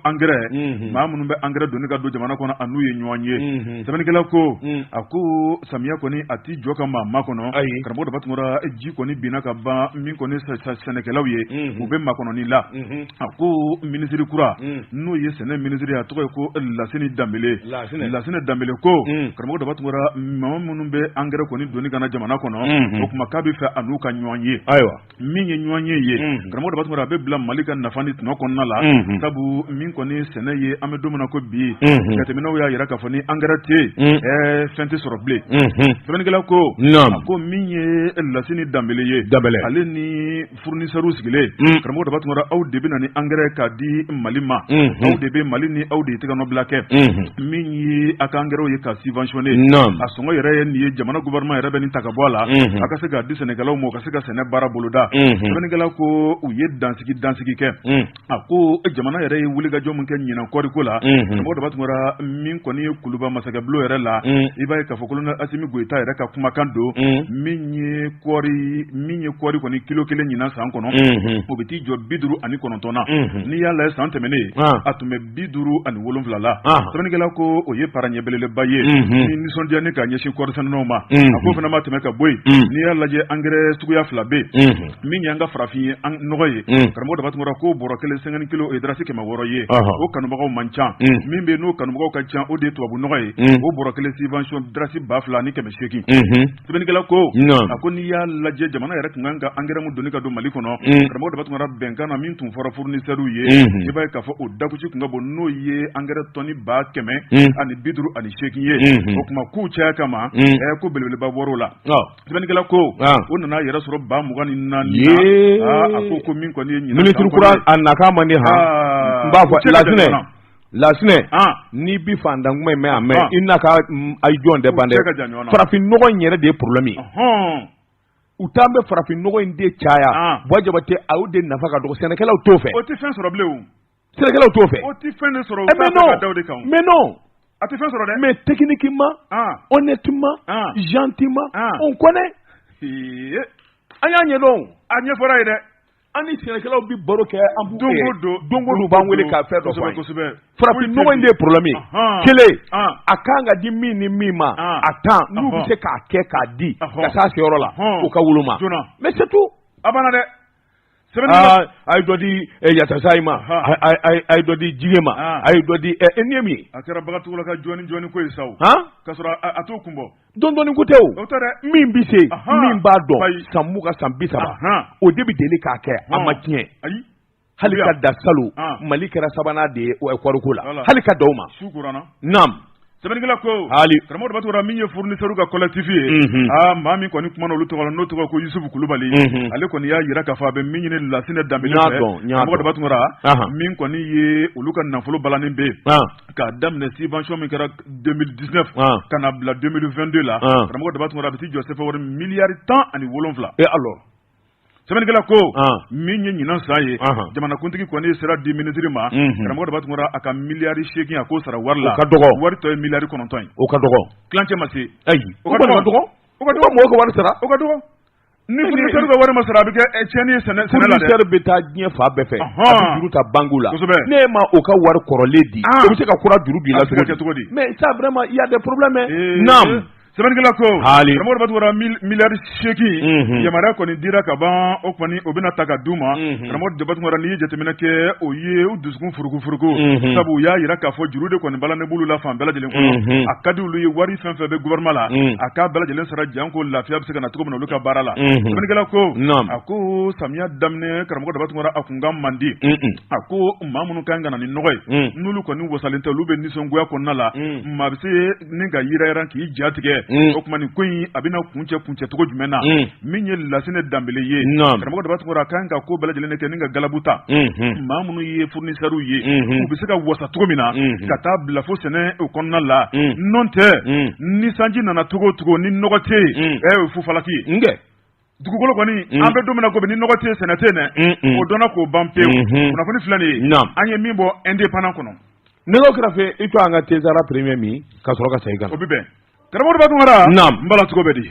engrais maa minnu bɛ engrais donni ka don jamana kɔnɔ a n'u ye ɲɔgɔn ye sɛbɛnnikɛla ko a ko samiya kɔni a ti jɔ ka maa makɔnɔ karamɔgɔ Daba Tunkara ji kɔni binna ka ban min kɔni sɛnɛkɛlaw ye u bɛ makɔnɔni la a ko minisiri kura n'o ye sɛnɛ minisiri a tɔgɔ ye ko Lasine Dambele ko karamɔgɔ Daba Tunkara maa minnu bɛ engrais kɔni donni ka na jamana kɔnɔ o kuma k'a bɛ fɛ a n'u ka ɲɔgɔn ye min ye ɲɔgɔn ye karamɔgɔ Daba Tunkara a bɛ bila Mali ka nafa ni tɔnɔ kɔnɔna la sabu min kɔni sɛnɛ ye an bɛ don min na ko bi jateminɛw y'a yira k'a fɔ ni engrais tɛ yen fɛn tɛ sɔrɔ bilen sɛbɛnnikɛla ko a ko min ye Lasine Dambele ye ale ni fournisseurs sigilen karamɔgɔ Daba Tunkara aw de bɛ na ni engrais k'a di Mali ma aw de bɛ Mali ni aw de ye tɛgɛ nɔ bila kɛ min ye a ka engrais ye ka subventionner a sɔngɔ yɛrɛ ye nin ye jamana gouvernement yɛrɛ bɛ nin ta ka bɔ a la a ka se ka di sɛnɛkɛlaw ma u ka se ka sɛnɛ baara boloda sɛbɛnnikɛla ko u ye dansigi kɛ a ko jamana yɛrɛ ye wulikajɔ min kɛ ɲinan kɔɔriko la karamɔgɔ Daba Tunkara min kɔni ye Kuluba masakɛbulon yɛrɛ la i b'a ye k'a fɔ kolonɛli Asimi Goyita yɛrɛ ka kumakan don min ye kɔɔri kɔni kilo 1 ɲinan san kɔnɔ o bɛ t'i jɔ 59 na n'i y'a lajɛ san tɛmɛnen a tun bɛ 57 la sɛbɛnnikɛla ko o ye para ɲɛbeleba ye ni nisɔndiya ni ka ɲɛsin kɔɔrisɛnɛnaw ma a ko fana ma tɛmɛ ka bɔ yen n'i y'a lajɛ engrais suguya 2 bɛ min ye an ka farafin nɔgɔ ye karamɔgɔ Daba Tunkara ko bɔrɔ 1 50 kilo o ye darasi 600 ye o kanubagaw man ca min bɛ n'o kanubagaw ka ca o de ye tubabu nɔgɔ ye o bɔrɔ 1 subvention darasi 2000 ni 800 sɛbɛnnikɛla ko a ko n'i y'a lajɛ jamana yɛrɛ tun kan ka engrais mun donni ka don Mali kɔnɔ karamɔgɔ Daba Tunkara bɛnkan na min tun fɔra fournisseurs ye i b'a ye k'a fɔ o dakuci kun ka bon n'o ye engrais tɔni 100 ani 58 ye o kuma k'u caya kama ko belebeleba bɔr'o la sɛbɛnnikɛla ko o nana yɛrɛ sɔrɔ 24 na a ko min kɔni ye ɲinan ministre kura a nakan man di n b'a fɔ Lasine ni bi fandan kuma mɛn a mɛn i n'a ka ayi jɔn tɛ ban dɛ farafin nɔgɔ in yɛrɛ de ye problème ye u t'an bɛ farafin nɔgɔ in de caya bɔ jabate a y'o de nafa ka dɔgɔ sɛnɛkɛlaw t'o fɛ o tɛ fɛn sɔrɔ bilen o sɛnɛkɛlaw t'o fɛ o tɛ fɛn de sɔrɔ o mais non a tɛ fɛn sɔrɔ dɛ mais techniquement honnêtement gentiment on connaît an y'a ɲɛdɔn a ɲɛfɔra ye dɛ an ni sɛnɛkɛlaw bi baro kɛ an b'u don o don b'an wele k'a fɛn dɔ fɔ kosɛbɛ farafin nɔgɔ in de ye problème ye kelen a kan ka di min ni min ma a temps n'u bɛ se k'a kɛ k'a di ka taa se yɔrɔ la o ka woloma mais c'est tout a banna dɛ a ye dɔ di Yatasayi ma a ye dɔ di Jige ma a ye dɔ di nin ye min ye a kɛra Bagatugula ka jɔni ko ye sa o k'a sɔrɔ a t'o kun bɔ dɔɔni ko tɛ o min bɛ se min b'a dɔn san 20 san 30 o de bɛ deli k'a kɛ a ma tiɲɛ hali ka da salon Mali kɛra sabanan de ye o kɔɔriko la hali ka da o ma su kurana naam sɛbɛnnikɛla ko hali karamɔgɔ b'a tora min ye fournisseur ka collectif ye maa min kɔni kuma na olu tɔgɔ la n'o tɔgɔ ko Yusufu Kulubali ale kɔni y'a yira k'a fɔ a bɛ min ɲini Lasine Dambele fɛ karamɔgɔ b'a tora min kɔni ye olu ka nafolo balanin bɛ k'a daminɛ subvention min kɛra 2019 ka na bila 2022 la karamɔgɔ b'a tora a bɛ t'i jɔ CFA wari miliyari 17 alors sɛbɛnnikɛla ko min ye ɲinan san ye jamanakuntigi kɔni sera di ministre ma karamɔgɔ b'a tora a ka miliyari 8 a k'o sara wari la wari tɔ ye miliyari 9 ye o ka dɔgɔ kilancɛ ma se o ka dɔgɔ mɔgɔ ka wari sara o ka dɔgɔ ni fournisseur ka wari ma sara a bɛ kɛ tiɲɛni ye sɛnɛ la dɛ fournisseur bɛ taa diɲɛ fa bɛɛ fɛ a bɛ juru ta banque la ne ma o ka wari kɔrɔlen di o bɛ se ka kura juru di la cogo di mais ça vraiment il y a des problèmes naam sɛbɛnnikɛla ko karamɔgɔ b'a tora miliyari 8 yamaruya kɔni dira ka ban o kɔni o bɛna ta ka d'u ma karamɔgɔ b'a tora n'i ye jateminɛ kɛ o ye u dusukun furuku sabu u y'a yira k'a fɔ juru de kɔni balannen b'olu la fan bɛɛ lajɛlen kɔnɔ a ka di olu ye wari fɛn fɛn bɛ gouvernement la a k'a bɛɛ lajɛlen sara jan ko lafiya bɛ se ka na cogo min na olu ka baara la sɛbɛnnikɛla ko a ko samiya daminɛ karamɔgɔ b'a tora a kun ka man di a ko maa minnu kan ka na ni nɔgɔ ye n'olu kɔni wasalen tɛ olu bɛ nisɔngoya kɔnɔna la maa bɛ se ni ka yira k'i jatigɛ o kuma nin ko in a bɛna kuncɛ cogo jumɛn na min ye Lasine Dambele ye karamɔgɔ b'a tora a kan ka ko bɛɛ lajɛlen kɛ ni ka galabu ta maa minnu ye fournisseur ye u bɛ se ka wasa cogo min na ka taa bila fo sɛnɛ o kɔnɔna la n'o tɛ ni sanji nana cogo ni nɔgɔ tɛ yen fu falaki ye dugukolo kɔni an bɛ don min na ko ni nɔgɔ tɛ yen sɛnɛ tɛ yen o dɔnna k'o ban pewu kunnafoni filɛ nin ye an ye min bɔ indépendant kɔnɔ nɛgɛw kɛrɛfɛ i to an ka Tezara premier min ka sɔrɔ ka segin ka na o bɛ bɛn karamɔgɔ b'a tungara n bala cogo bɛ di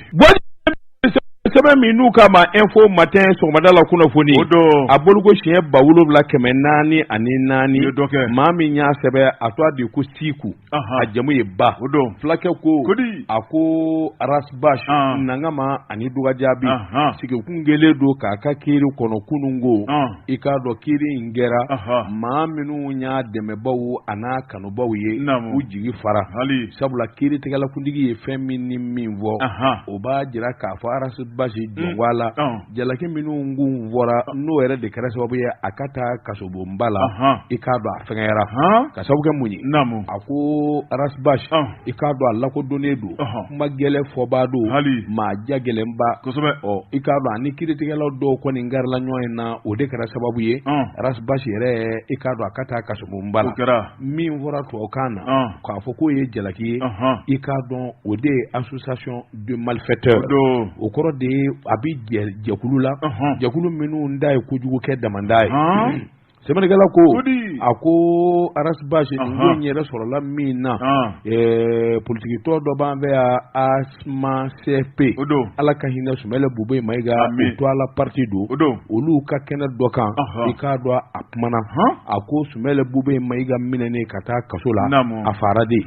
sɛbɛn min n'u k'a ma info matin sɔgɔmada la kunnafoni a boloko siɲɛ 7,404 maa min y'a sɛbɛn a tɔgɔ de ko Siku a jamu ye Ba fulakɛ ko a ko Arasbash Nangama ani Dugajaabi sigikun kɛlen don k'a ka kiiri kɔnɔ kunungo i k'a dɔn kiiri in kɛra maa minnu y'a dɛmɛbaw a n'a kanubaw ye u jigi fara sabula kiiritigɛlakuntigi ye fɛn min ni min fɔ o b'a jira k'a fɔ Arasbash jɔnwala jalaki minnu kun fɔra n'o yɛrɛ de kɛra sababu ye a ka taa kasobonba la i k'a dɔn a fɛngɛyara ka sababu kɛ mun ye a ko Arasbash i k'a dɔn a lakodɔnnen don kuma gɛlɛn fɔbaa don maa ja gɛlɛnba i k'a dɔn ani kiiritigɛlaw dɔw kɔni gɛrɛla ɲɔgɔn in na o de kɛra sababu ye Arasbash yɛrɛ i k'a dɔn a ka taa kasobonba la min fɔra tubabukan na k'a fɔ k'o ye jalaki ye i k'a dɔn o de ye association de malfaiteurs o kɔrɔ de a bi jɛkulu la jɛkulu minnu da ye kojugu kɛ damanda ye sɛbɛnnikɛla ko a ko Arasbash nin ko in yɛrɛ sɔrɔla min na politikitɔ dɔ b'an fɛ yan Asma CFP ala ka hinɛ Sumɛlɛ Bube Mayiga o to ala parti don olu ka kɛnɛ dɔ kan i k'a dɔn a kumana a ko Sumɛlɛ Bube Mayiga minɛnen ka taa kaso la a fara de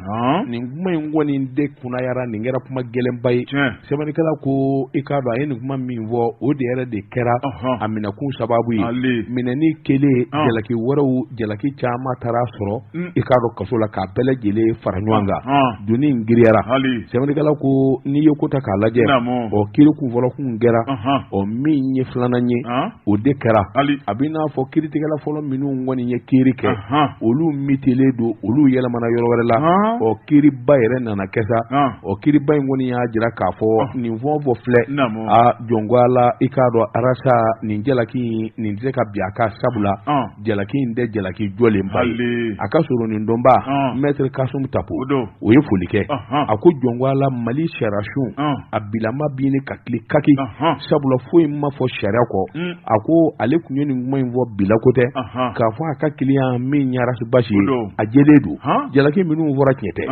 nin kuma in kɔni de kunnayara nin kɛra kuma gɛlɛnba ye sɛbɛnnikɛla ko i k'a dɔn a ye nin kuma min fɔ o de yɛrɛ de kɛra a minɛkun sababu ye minɛni kelen jalaki wɛrɛw jalaki caman taara sɔrɔ i k'a dɔn kaso la k'a bɛɛ lajɛlen fara ɲɔgɔn kan doni in giriyara sɛbɛnnikɛla ko n'i ye ko ta k'a lajɛ kiiri kun fɔlɔ kun kɛra min ye filanan ye o de kɛra a bɛ n'a fɔ kiiritigɛla fɔlɔ minnu kɔni ye kiiri kɛ olu mitelen don olu yɛlɛmana yɔrɔ wɛrɛ la kiiriba yɛrɛ nana kɛ sa kiiriba in kɔni y'a jira k'a fɔ nin fɛn o fɛn filɛ jɔnkwala i k'a dɔn Arasa nin jalaki nin tɛ se ka bin a ka sabula jalaki in tɛ jalaki jɔlenba ye a ka sɔrɔnin dɔnba Maître Kasum Tapo o ye foli kɛ a ko jɔnkwala Mali sariyasun a bilama bi ni ka tile kaki sabula foyi ma fɔ sariya kɔ a ko ale tun ye nin kuma in fɔ bilako tɛ k'a fɔ a ka kiliyan min ye Arasbash ye a jɛlen don jalaki minnu fɔra tiɲɛ tɛ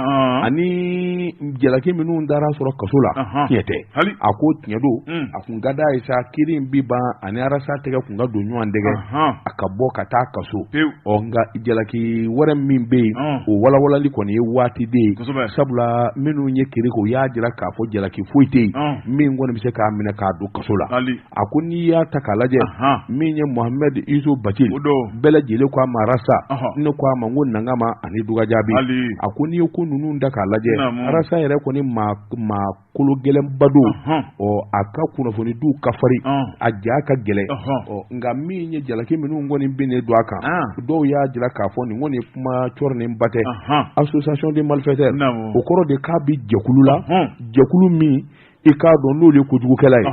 ani jalaki minnu taara sɔrɔ kaso la tiɲɛ tɛ a ko tiɲɛ don a kun ka d'a ye sa kiiri in bi ban ani Arasa tɛgɛ kun ka don ɲɔgɔn dɛgɛ a ka bɔ ka taa kaso nka jalaki wɛrɛ min bɛ yen o walawalali kɔni ye waati de ye sabula minnu ye kiiri kɛ o y'a jira k'a fɔ jalaki foyi tɛ yen min kɔni bɛ se k'a minɛ k'a don kaso la a ko n'i y'a ta k'a lajɛ min ye Mohamed Iso Batil bɛɛ lajɛlen ko a ma Arasa ne ko a ma n ko Nangama ani Dugajaabi a ko n'i ye ko ninnu da k'a lajɛ arasa yɛrɛ kɔni maa kolo gɛlɛnba don a ka kunnafoni du kafari a ja ka gɛlɛn nka min ye jalaki minnu kɔni binnen don a kan dɔw y'a jira k'a fɔ nin kɔni kuma cɔri ni ba tɛ association des malfaiteurs o kɔrɔ de k'a bi jɛkulu la jɛkulu min i k'a dɔn n'olu ye kojugukɛla ye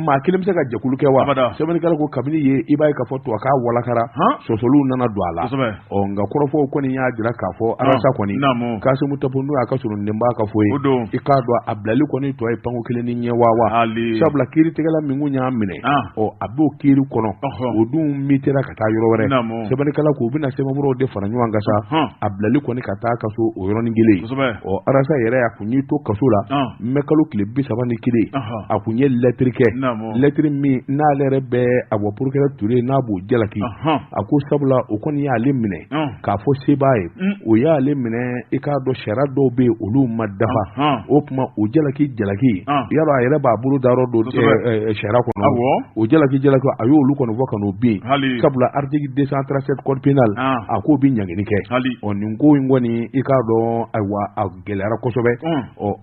maa kelen bɛ se ka jɛkulu kɛ wa sɛbɛnnikɛla ko kabini ye i b'a ye k'a fɔ to a k'a walakara sɔsɔliw nana don a la nka kɔrɔfɔw kɔni y'a jira k'a fɔ arasa kɔni Kasimu Tapo n'o y'a ka surunninba ka fɔ ye i k'a dɔn a bilali kɔni tɔ ye panko kelen ni ɲɛ wawa sabula kiiritigɛla min kun y'a minɛ a b'o kiiri kɔnɔ o dun mitera ka taa yɔrɔ wɛrɛ sɛbɛnnikɛla ko u bɛna sɛbɛnfuraw de fara ɲɔgɔn kan sa a bilali kɔni ka taa kaso o yɔrɔnin kelen arasa yɛrɛ a kun y'i to kaso la mɛ kalo tile 30 ni kelen a kun ye lɛtiri kɛ lɛtiri min n'ale yɛrɛ bɛ a bɔ Purukɛrɛ Ture n'a b'o jalaki a ko sabula o kɔni y'ale minɛ k'a fɔ se b'a ye o y'ale minɛ i k'a dɔn sariya dɔw bɛ yen olu ma dafa o tuma o jalaki yalɔ a yɛrɛ b'a bolo da yɔrɔ dɔ sariya kɔnɔ o jalaki a y'olu kɔni fɔ ka n'o bin sabula article 237 code pénal a k'o bi ɲangini kɛ nin ko in kɔni i k'a dɔn ayiwa a gɛlɛyara kosɛbɛ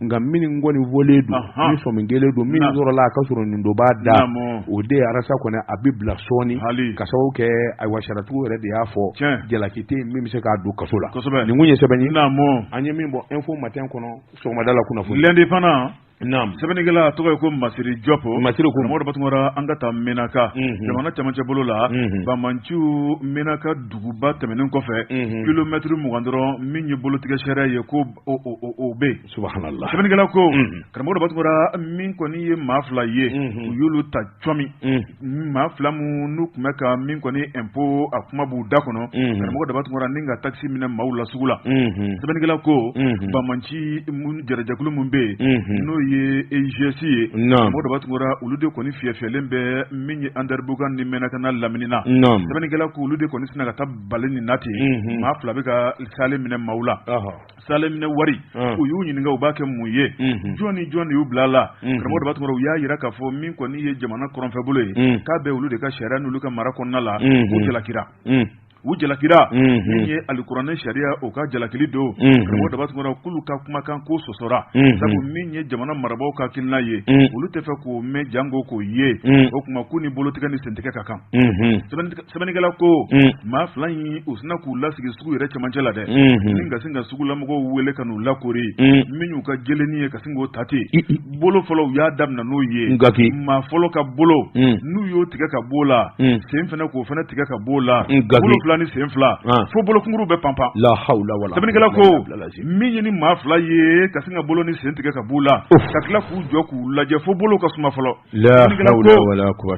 nka min kɔni fɔlen don ni sɔmin kelen don min yɔrɔ la a ka sɔrɔ nin dɔ b'a da o de arasa kɔni a bi bila sɔɔni ka sababu kɛ ayiwa sariyatigiw yɛrɛ de y'a fɔ jalaki tɛ min bɛ se k'a don kaso la nin kun ye sɛbɛn ye an ye min bɔ info matin kɔnɔ sɔgɔmada la kunnafoni lundi fana sɛbɛnnikɛla tɔgɔ ye ko Masiri Jɔpɔ Mɔmɔdu Batungara an ka taa Menaka jamana cɛmancɛ bolo la Banmanci Menaka duguba tɛmɛnen kɔfɛ kilomɛtiri 20 dɔrɔn min ye bolotigɛ sariya ye ko o bɛ subhanallah sɛbɛnnikɛla ko karamɔgɔ Batungara min kɔni ye maa 2 ye u y'olu ta cɔmi maa 2 mun n'u tun bɛ ka min kɔni impôt a kuma b'u da kɔnɔ karamɔgɔ Batungara ni ka taxi minɛ maaw la sugu la sɛbɛnnikɛla ko Banmanci jɛrɛjɛkulu mun bɛ n'o ye EGS ye Mɔmɔdu Batungara olu de kɔni fiyɛfiyɛlen bɛ min ye Anderbugan ni Menakana laminina sɛbɛnnikɛla ko olu de kɔni sina ka taa bale ni nati maa 2 bɛ ka sale minɛ maaw la sale minɛ wari u y'u ɲininka u b'a kɛ mun ye jɔn ni y'u bila la karamɔgɔ Batungara u y'a jira k'a fɔ min kɔni ye jamana kɔrɔnfɛ bolo ye k'a bɛ olu de ka sariya n'olu ka mara kɔnɔna la u jalakira u jalakira min ye alikuranɛ sariya o ka jalakili don karamɔgɔ Batungara k'olu ka kumakan ko sɔsɔra sabu min ye jamana marabaaw ka hakilina ye olu tɛ fɛ k'o mɛn jango k'o ye o kuma k'u ni bolotigɛ ni sentigɛ ka kan sɛbɛnnikɛla ko maa 2 in u sina k'u lasigi sugu yɛrɛ cɛmancɛ la dɛ ni ka sin ka sugulamɔgɔw wele ka n'u lakori min y'u ka jelenin ye ka sin k'o ta ten bolo fɔlɔ u y'a daminɛ n'o ye maa fɔlɔ ka bolo n'u y'o tigɛ ka b'o la sen fɛnɛ k'o fɛnɛ tigɛ ka b'o la ni sen 2 fo bolokunguru bɛ panpan la hawla wala sɛbɛnnikɛla ko min ye ni maa 2 ye ka sin ka bolo ni sen tigɛ ka b'u la ka tila k'u jɔ k'u lajɛ fo bolo ka suma fɔlɔ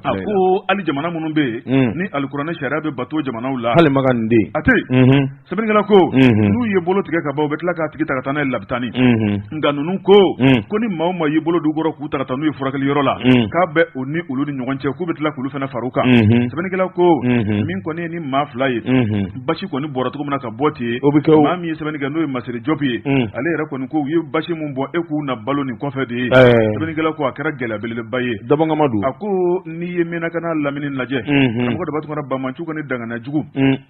a ko hali jamana minnu bɛ yen ni alikuranɛ sariya bɛ bato jamanaw la hali makan den a tɛ sɛbɛnnikɛla ko n'u ye bolo tigɛ ka bɔ u bɛ tila k'a tigi ta ka taa n'a ye labitani nka ninnu ko ni maa o maa ye bolo d'u kɔrɔ k'u ta ka taa n'u ye furakɛli yɔrɔ la k'a bɛ o ni olu ni ɲɔgɔn cɛ k'u bɛ tila k'olu fana fara u kan sɛbɛnnikɛla ko min kɔni ye ni maa 2 ye basi kɔni bɔra cogo min na ka bɔ ten maa min ye sɛbɛnni kɛ n'o ye Masiri Jɔpu ye ale yɛrɛ kɔni ko u ye basi mun bɔ e k'u na balo nin kɔfɛ de ye sɛbɛnnikɛla ko a kɛra gɛlɛya belebeleba ye dabangamadu a ko n'i ye Menakana lamini lajɛ karamɔgɔ Batungara Banmanci kɔni dangana jugu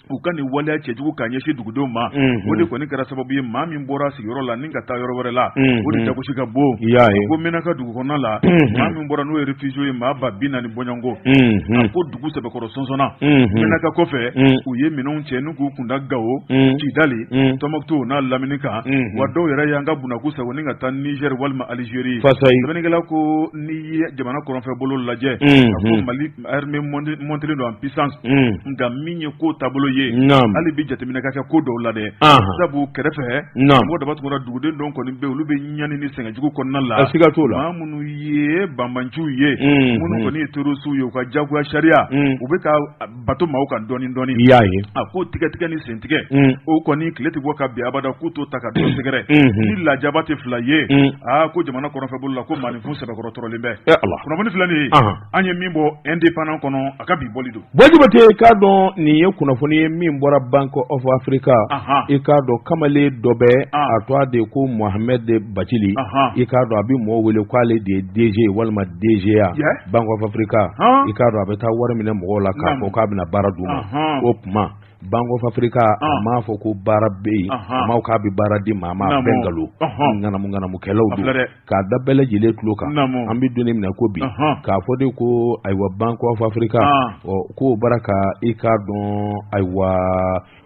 u ka nin waleya cɛjugu k'a ɲɛsin dugudenw ma o de kɔni kɛra sababu ye maa min bɔra sigiyɔrɔ la ni ka taa yɔrɔ wɛrɛ la o de jagosi ka bon ko Menaka dugu kɔnɔna la maa min bɔra n'o ye réfugié ye maa 40 bɔɲɔngo a ko dugu sɛbɛkɔrɔ sɔnsɔnna Menaka kɔfɛ u ye minɛnw cɛ n'u k'u kunda Gawo Kidali Tɔnbɔkutu n'a lamini kan wa dɔw yɛrɛ y'an ka Bunaku sago ni ka taa Niger walima Algérie sɛbɛnnikɛla ko n'i ye jamana kɔrɔnfɛ bolo lajɛ a ko Mali armée montée don en puissance nka min ye ko taabolo ye hali bi jateminɛ ka kɛ ko dɔw la dɛ sabu kɛrɛfɛ Mɔmɔdu Batungara duguden dɔw kɔni bɛ olu bɛ ɲani ni sɛgɛnjugu kɔnɔna la maa minnu ye Banmanciw ye minnu kɔni ye terrorisiw ye u ka jagoya sariya u bɛ ka bato maaw kan dɔɔni a ko tigɛtigɛ ni sentigɛ o kɔni tile tɛ bɔ ka bin abada k'u to ta ka dɔn sɛgɛrɛ ni lajaba tɛ 2 ye ko jamana kɔrɔnfɛ bolo la ko maaninfin sɛbɛkɔrɔ tɔrɔlen bɛ kunnafoni filɛ nin ye an ye min bɔ indépendant kɔnɔ a ka bi bɔli don Wajibate k'a dɔn nin ye kunnafoni ye min bɔra Bank of Africa i k'a dɔn kamalen dɔ bɛ a tɔgɔ de ko Mohamed Bachili i k'a dɔn a bɛ mɔgɔw wele k'ale de ye DG walima DGA Bank of Africa i k'a dɔn a bɛ taa wari minɛ mɔgɔw la k'a fɔ k'a bɛna baara d'u ma o kuma Bank of Africa ma fo ko barabe ma ka bi baradi mama bengalo ngana mu kelaw do ka dabele jile tuloka ambi doni mina ko bi ka fo de ko aywa Bank of Africa ko baraka ika don aywa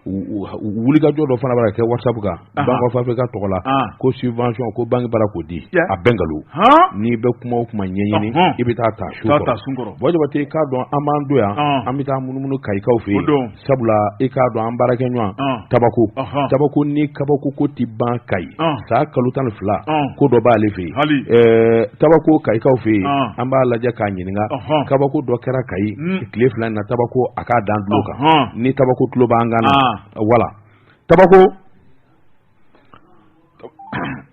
wuli ka jodo fana baraka WhatsApp ka Bank of Africa tokola ko subvention ko bank barako di a bengalo ni be kuma nyenyini ibita ta shuko bojo bate ka don amando ya amita mununu kai ka ofe sabula ika don ambarake nywa tabako ni kabako ko tiban kai sa kalutan fla ko do ba lefe tabako kai ka ofe amba laja ka nyininga kabako do kera kai kle fla na tabako aka dan bloka ni tabako tulo bangana wala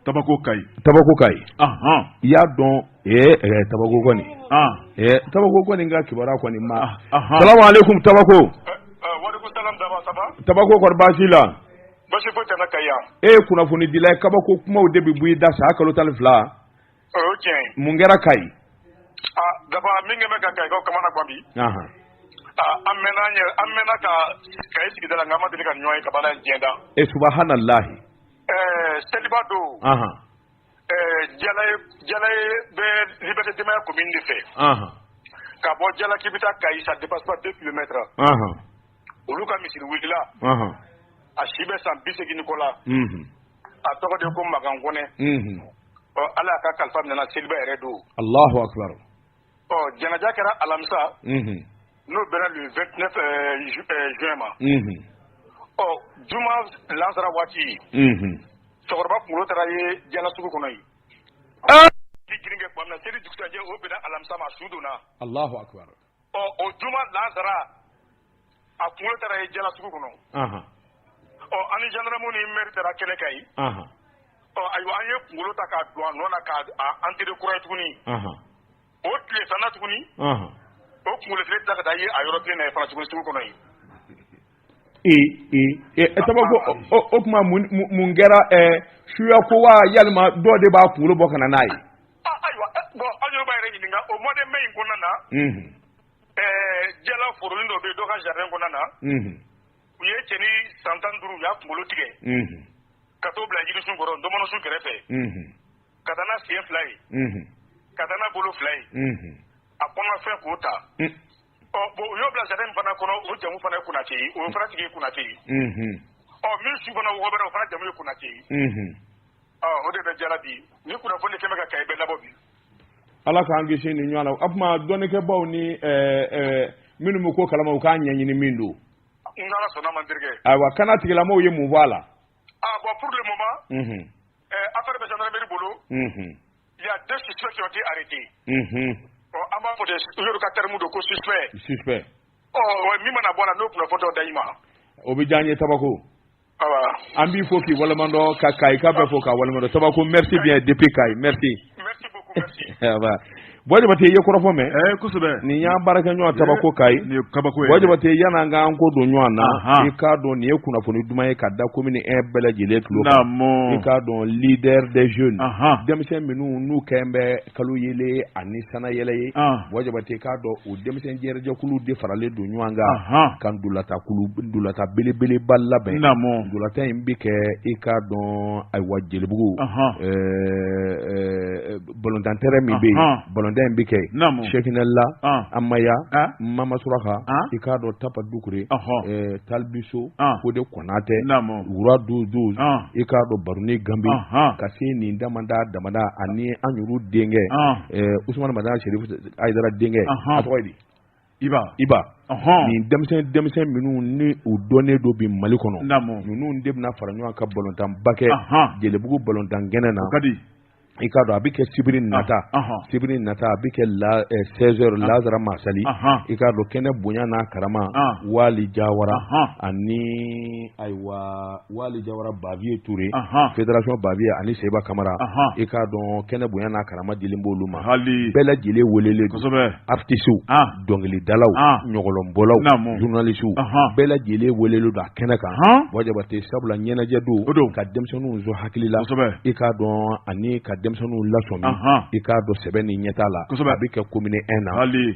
tabako kai ya don tabako goni tabako goni nga kibara ko ni ma assalamu alaikum tabako wa alaikum salam daba tabako ko basila bashi fota na kaya kuna funi dilay kabako kuma o debi buyi da sa akalo tal fla okay mungera kai daba minge meka kai ko kamana kwambi amena ka kai sigidala ngama dilika nyoy ka bala jenda subhanallah Selibado Jalay be liberté de mer commune de fait ka bo jala kibita kai ça dépasse pas 2 km oluka misiri wigila a shibe san bisegi nikola a togo de ko magangone ala ka kalfa na Seliba redo Allahu akbar janaja kara alamsa no bera le 29 juin ma Juma Lazara wati sokoroba kulo tara ye jala sugu kono yi giringe kwamna seri dukta je o bena alamsa ma suduna Allahu akbar o Juma Lazara a kulo tara ye jala sugu kono ani gendarme ni maire tara kene kai ayo anye kulo ta ka do nona ka antere kura tuguni o tle sana tuguni o kulo tle ta ka dai ayoro tene fana tuguni sugu kono yi tabako okuma mungera shuya ko wa yalma do de ba kulo bokana nayi aywa bo ayo ba re ninga o mode me ngona na jela forulindo be do ka jardin ngona na uye cheni santanduru ya kulo tige kato bla yiri sun goro ndomono sun kerefe katana sie fly katana bolo fly akona fe kota bo yo bla jardin fana kono o jamu fana kuna ti o fana tige kuna ti min su fana wo bera fana jamu kuna ti o de be jala bi ni kuna fone keme ka kai be labo bi ala ka angi shi ni nyala apma doni ke baw ni minu mu ko kalama ka nyanyi ni mindo ngala sona mandirge aywa kana tigela mo ye mu voilà bon pour le moment affaire de gendarmerie bolo il y a 2 suspects qui ont été arrêtés ama pour des termes de suspect mi mana bona no pour photo daima obi janye tabako ambi foki wala mando ka kai ka be foka wala mando tabako merci bien depuis kai merci beaucoup merci boje bate ye ko rofo me kusube ni nya baraka nyo tabako kai ni kabako boje bate yana nga anko do nyo na e ka do ni e kuna foni duma e kadda commune e bela jele tulo e ka do leader des jeunes demisen minu nu kembe kalu yele ani sana yele boje bate ka do o demisen jerje kulu de farale do nyo nga kan dulata kulu dulata bele balla be dulata imbike e ka do ay wajele bugu volontaire mi be den bike shekinella amaya mama suraka ikado tapa dukure talbiso kode konate wura 12 ikado baruni gambi kasi ni damanda ani anyuru denge usman madana sherif aidara denge atoidi iba ni demsen minu ni u donné do bi mali kono nunu ndebna faranyo ka bolontan bake jelebugu bolontan genena kadi ikado abike sibrin nata abike la 16h lazara masali ikado kene bunya na karama wali jawara ani aiwa wali jawara bavie touré fédération bavie ani seba kamara ikado kene bunya na karama dilimbo luma bela jile wolele artisu dongli dalaw nyogolombolaw journalistu bela jile wolele da kene kan wajabate sabula nyena jedu ka demsonu zo hakilila ikado ani ka denmisɛnninw lasɔmi i k'a dɔn sɛbɛn ni ɲɛta la a bɛ kɛ commune 1 na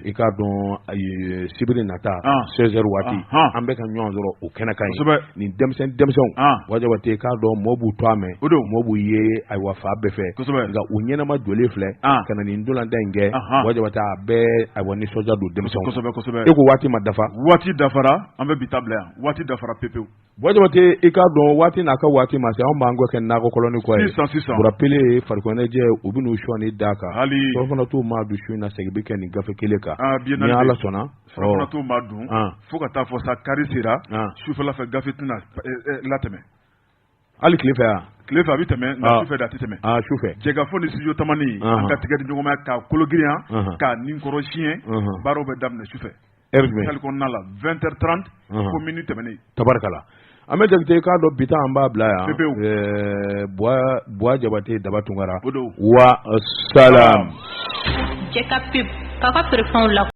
i k'a dɔn sibiri nata 16h waati an bɛ ka ɲɔgɔn sɔrɔ o kɛnɛ kan nin denmisɛnw wajabate i k'a dɔn mɔɔ b'u to a mɛn mɔɔ b'u ye ayiwa fa bɛɛ fɛ nka u ɲɛnama jɔlen filɛ ka na nin ndolantan in kɛ wajabate a bɛɛ ayiwa nisɔndiya don denmisɛnw e ko waati ma dafa waati dafara an bɛ bi ta bila yan waati dafara pepewu wajabate i k'a dɔn waati n'a ka waati ma se anw b'an kɛ nakɔ kɔlɔni kɔ ye burapele farikɔnɛjɛ u bɛ n'u sɔnni da kan fana t'u maa don su in na segin bɛ kɛ nin gafe kelen kan ni ala sɔnna fana t'u maa dun fo ka taa fɔ sa kari sera sufɛla fɛ gafe tɛna latɛmɛ hali tile fɛ yan tile fɛ a bɛ tɛmɛ nka sufɛ a tɛ tɛmɛ sufɛ jɛgɛfɔ ni studio tamani an ka tigɛ di ɲɔgɔn ma ka kologirinya ka nin kɔrɔ siɲɛ baaraw bɛ daminɛ sufɛ hali kɔnɔna la 20h30 ko minute tɛmɛnen tabarikala an bɛ Jakite k'a dɔn bi ta an b'a bila yan Buwa Jabate Daba Tunkara wa salam cɛ ka pep k'a ka préférence la